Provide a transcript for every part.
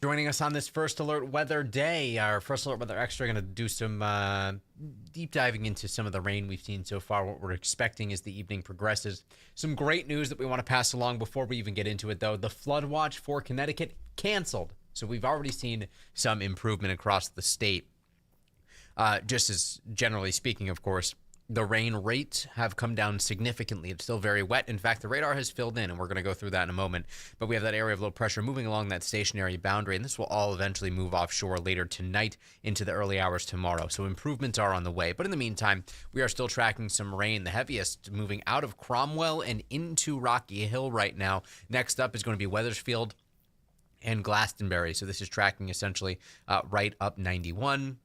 Joining us on this First Alert Weather Day, our First Alert Weather Extra, going to do some deep diving into some of the rain we've seen so far, what we're expecting as the evening progresses. Some great news that we want to pass along before we even get into it, though. The flood watch for Connecticut canceled. So we've already seen some improvement across the state. Just as generally speaking, of course, the rain rates have come down significantly. It's still very wet. In fact, the radar has filled in, and we're going to go through that in a moment. But we have that area of low pressure moving along that stationary boundary, and this will all eventually move offshore later tonight into the early hours tomorrow. So improvements are on the way. But in the meantime, we are still tracking some rain, the heaviest moving out of Cromwell and into Rocky Hill right now. Next up is going to be Wethersfield and Glastonbury. So this is tracking essentially right up 91.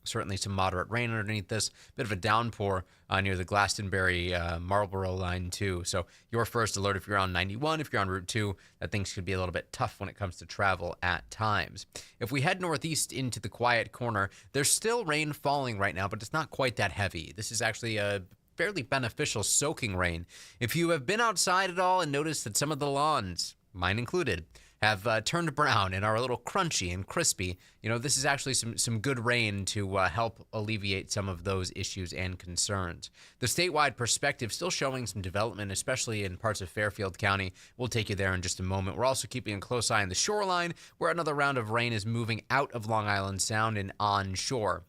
Certainly some moderate rain underneath this. Bit of a downpour near the Glastonbury Marlborough line too. So your first alert if you're on 91, if you're on Route 2, that things could be a little bit tough when it comes to travel at times. If we head northeast into the quiet corner, there's still rain falling right now, but it's not quite that heavy. This is actually a fairly beneficial soaking rain. If you have been outside at all and noticed that some of the lawns, mine included, have turned brown and are a little crunchy and crispy, this is actually some good rain to help alleviate some of those issues and concerns. The statewide perspective still showing some development, especially in parts of Fairfield County. We'll take you there in just a moment. We're also keeping a close eye on the shoreline, where another round of rain is moving out of Long Island Sound and onshore.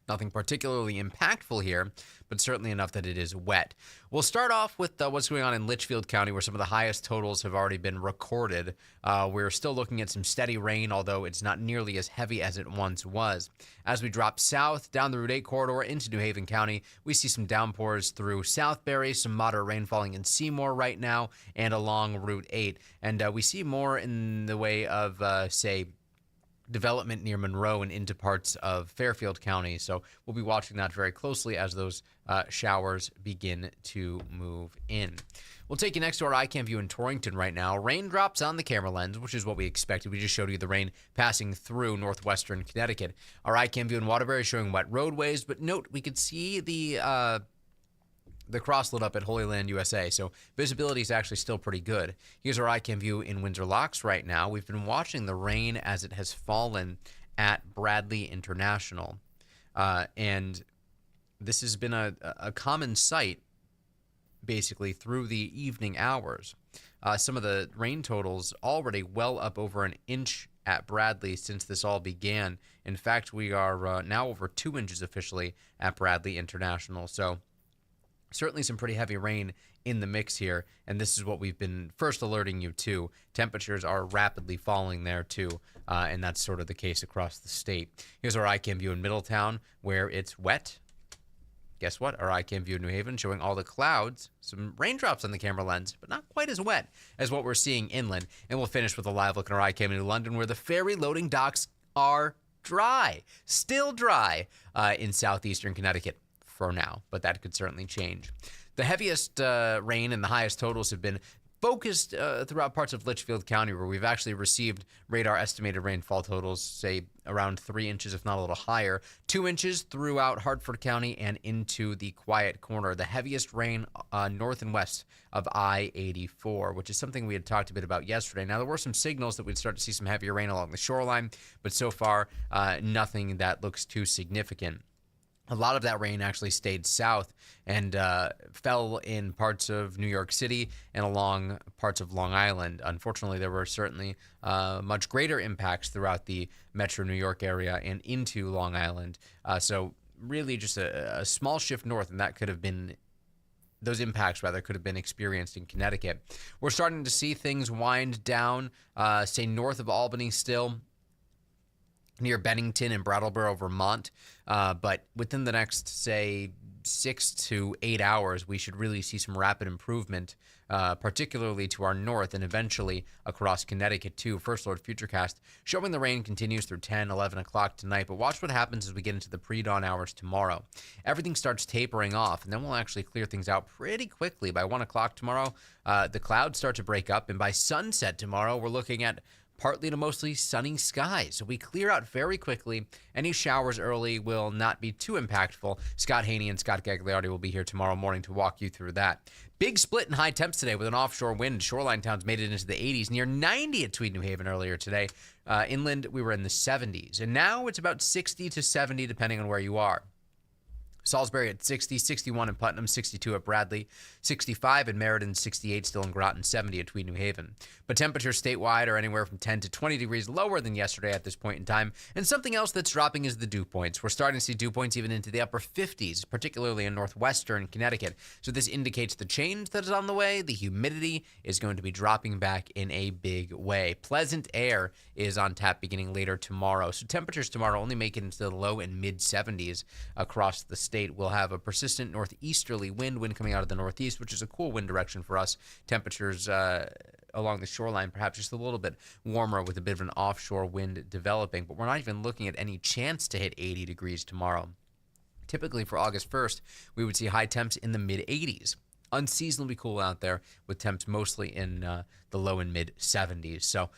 Nothing particularly impactful here, but certainly enough that it is wet. We'll start off with what's going on in Litchfield County, where some of the highest totals have already been recorded. We're still looking at some steady rain, although it's not nearly as heavy as it once was. As we drop south down the Route 8 corridor into New Haven County, we see some downpours through Southbury, some moderate rain falling in Seymour right now, and along Route 8. And we see more in the way of, development near Monroe and into parts of Fairfield County. So we'll be watching that very closely as those showers begin to move in. We'll take you next to our iCam view in Torrington right now. Raindrops on the camera lens, which is what we expected. We just showed you the rain passing through northwestern Connecticut. Our iCam view in Waterbury showing wet roadways, but note we could see the cross lit up at Holy Land, USA, so visibility is actually still pretty good. Here's our iCam view in Windsor Locks right now. We've been watching the rain as it has fallen at Bradley International, and this has been a common sight basically through the evening hours. Some of the rain totals already well up over an inch at Bradley since this all began. In fact, we are now over 2 inches officially at Bradley International, so certainly some pretty heavy rain in the mix here, and this is what we've been first alerting you to. Temperatures are rapidly falling there too, and that's sort of the case across the state. Here's our iCam view in Middletown, where it's wet. Guess what? Our iCam view in New Haven showing all the clouds, some raindrops on the camera lens, but not quite as wet as what we're seeing inland. And we'll finish with a live look at our iCam in London, where the ferry loading docks are dry, still dry in southeastern Connecticut. For now, but that could certainly change. The heaviest rain and the highest totals have been focused throughout parts of Litchfield County, where we've actually received radar estimated rainfall totals, say around 3 inches, if not a little higher. 2 inches throughout Hartford County and into the quiet corner. The heaviest rain north and west of I-84, which is something we had talked a bit about yesterday. Now, there were some signals that we'd start to see some heavier rain along the shoreline, but so far, nothing that looks too significant. A lot of that rain actually stayed south and fell in parts of New York City and along parts of Long Island. Unfortunately, there were certainly much greater impacts throughout the metro New York area and into Long Island. So really just a small shift north, and that could have been those impacts rather could have been experienced in Connecticut. We're starting to see things wind down, say north of Albany still, near Bennington and Brattleboro, Vermont. But within the next, say, 6 to 8 hours, we should really see some rapid improvement, particularly to our north and eventually across Connecticut too. First Alert Futurecast showing the rain continues through 10, 11 o'clock tonight, but watch what happens as we get into the pre-dawn hours tomorrow. Everything starts tapering off, and then we'll actually clear things out pretty quickly. By 1 o'clock tomorrow, the clouds start to break up, and by sunset tomorrow, we're looking at partly to mostly sunny skies. So we clear out very quickly. Any showers early will not be too impactful. Scott Haney and Scott Gagliardi will be here tomorrow morning to walk you through that. Big split in high temps today with an offshore wind. Shoreline towns made it into the 80s, near 90 at Tweed, New Haven earlier today. Inland, we were in the 70s. And now it's about 60 to 70, depending on where you are. Salisbury at 60, 61 in Putnam, 62 at Bradley, 65 in Meriden, 68 still in Groton, 70 at Tweed, New Haven. But temperatures statewide are anywhere from 10 to 20 degrees lower than yesterday at this point in time. And something else that's dropping is the dew points. We're starting to see dew points even into the upper 50s, particularly in northwestern Connecticut. So this indicates the change that is on the way. The humidity is going to be dropping back in a big way. Pleasant air is on tap beginning later tomorrow. So temperatures tomorrow only make it into the low and mid 70s across the state. We'll have a persistent northeasterly wind coming out of the northeast, which is a cool wind direction for us. Temperatures along the shoreline perhaps just a little bit warmer with a bit of an offshore wind developing, but we're not even looking at any chance to hit 80 degrees tomorrow. Typically for August 1st, we would see high temps in the mid 80s. Unseasonably cool out there with temps mostly in the low and mid 70s. So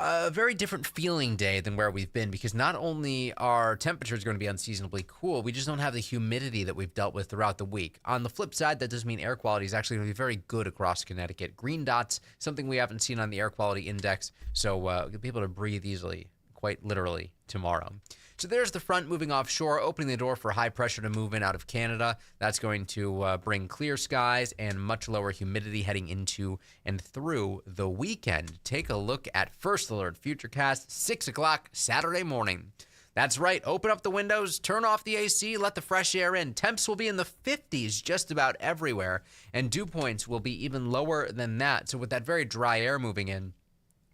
a very different feeling day than where we've been, because not only are temperatures going to be unseasonably cool, we just don't have the humidity that we've dealt with throughout the week. On the flip side, that does mean air quality is actually going to be very good across Connecticut. Green dots, something we haven't seen on the air quality index, so we'll be able to breathe easily, quite literally, tomorrow. So there's the front moving offshore, opening the door for high pressure to move in out of Canada. That's going to bring clear skies and much lower humidity heading into and through the weekend. Take a look at First Alert Futurecast, 6 o'clock Saturday morning. That's right. Open up the windows, turn off the AC, let the fresh air in. Temps will be in the 50s just about everywhere, and dew points will be even lower than that. So with that very dry air moving in,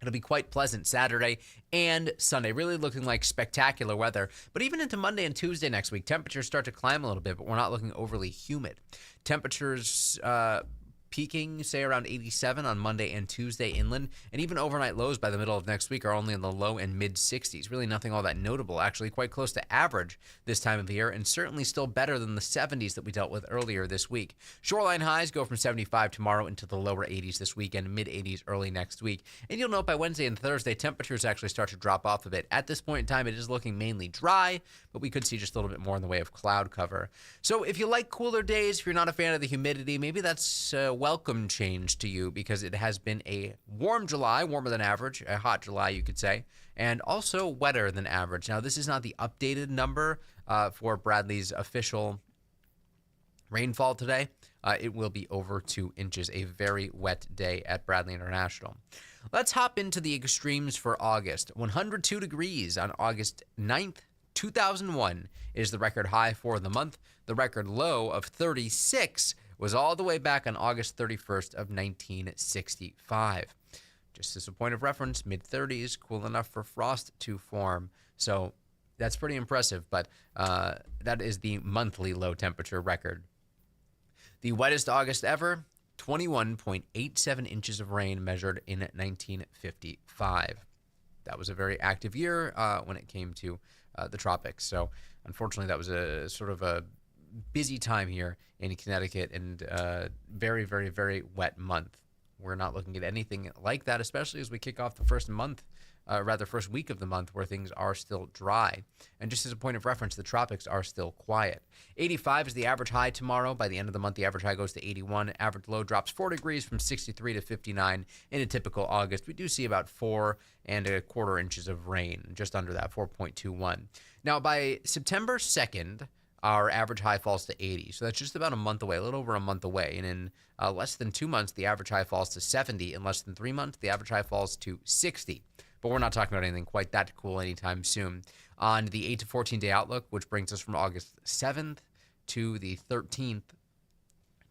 it'll be quite pleasant Saturday and Sunday, really looking like spectacular weather. But even into Monday and Tuesday next week, temperatures start to climb a little bit, but we're not looking overly humid. Temperatures peaking, say, around 87 on Monday and Tuesday inland, and even overnight lows by the middle of next week are only in the low and mid 60s. Really nothing all that notable, actually quite close to average this time of year, and certainly still better than the 70s that we dealt with earlier this week. Shoreline highs go from 75 tomorrow into the lower 80s this weekend, mid 80s early next week. And you'll note by Wednesday and Thursday, temperatures actually start to drop off a bit. At this point in time, it is looking mainly dry, but we could see just a little bit more in the way of cloud cover. So if you like cooler days, if you're not a fan of the humidity, maybe that's welcome change to you, because it has been a warm July, warmer than average, a hot July, you could say, and also wetter than average. Now, this is not the updated number for Bradley's official rainfall today. It will be over 2 inches, a very wet day at Bradley International. Let's hop into the extremes for August. 102 degrees on August 9th, 2001 is the record high for the month. The record low of 36 was all the way back on August 31st of 1965. Just as a point of reference, mid-30s, cool enough for frost to form. So that's pretty impressive, but that is the monthly low temperature record. The wettest August ever, 21.87 inches of rain measured in 1955. That was a very active year when it came to the tropics. So unfortunately, that was a sort of a busy time here in Connecticut, and very, very, very wet month. We're not looking at anything like that, especially as we kick off the first week of the month, where things are still dry. And just as a point of reference, the tropics are still quiet. 85 is the average high tomorrow. By the end of the month, the average high goes to 81. Average low drops 4 degrees from 63 to 59. In a typical August, we do see about 4.25 inches of rain, just under that, 4.21. Now, by September 2nd, our average high falls to 80. So that's just about a month away, a little over a month away. And in less than 2 months, the average high falls to 70. In less than 3 months, the average high falls to 60. But we're not talking about anything quite that cool anytime soon. On the 8 to 14-day outlook, which brings us from August 7th to the 13th,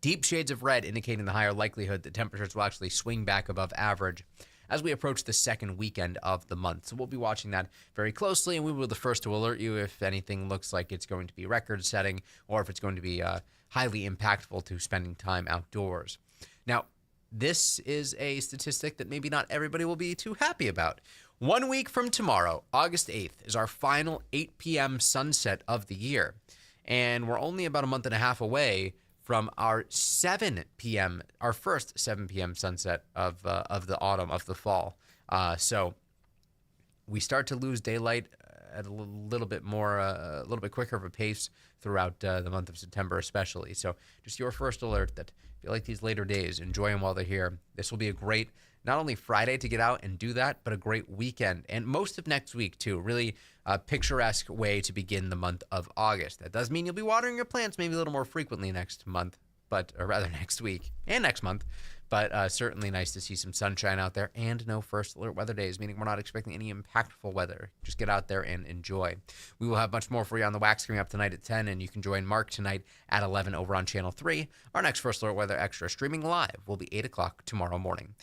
deep shades of red indicating the higher likelihood that temperatures will actually swing back above average as we approach the second weekend of the month. So we'll be watching that very closely, and we will be the first to alert you if anything looks like it's going to be record-setting, or if it's going to be highly impactful to spending time outdoors. Now, this is a statistic that maybe not everybody will be too happy about. 1 week from tomorrow, August 8th, is our final 8 p.m. sunset of the year, and we're only about a month and a half away from our 7 p.m., our first 7 p.m. sunset of the autumn, of the fall. So we start to lose daylight at a little bit more, a little bit quicker of a pace throughout the month of September, especially. So, just your first alert that if you like these later days, enjoy them while they're here. This will be a great, not only Friday to get out and do that, but a great weekend and most of next week, too. Really picturesque way to begin the month of August. That does mean you'll be watering your plants maybe a little more frequently next month, or rather next week and next month. But certainly nice to see some sunshine out there and no first alert weather days, meaning we're not expecting any impactful weather. Just get out there and enjoy. We will have much more for you on the Wax coming up tonight at 10, and you can join Mark tonight at 11 over on Channel 3. Our next first alert weather extra streaming live will be 8 o'clock tomorrow morning.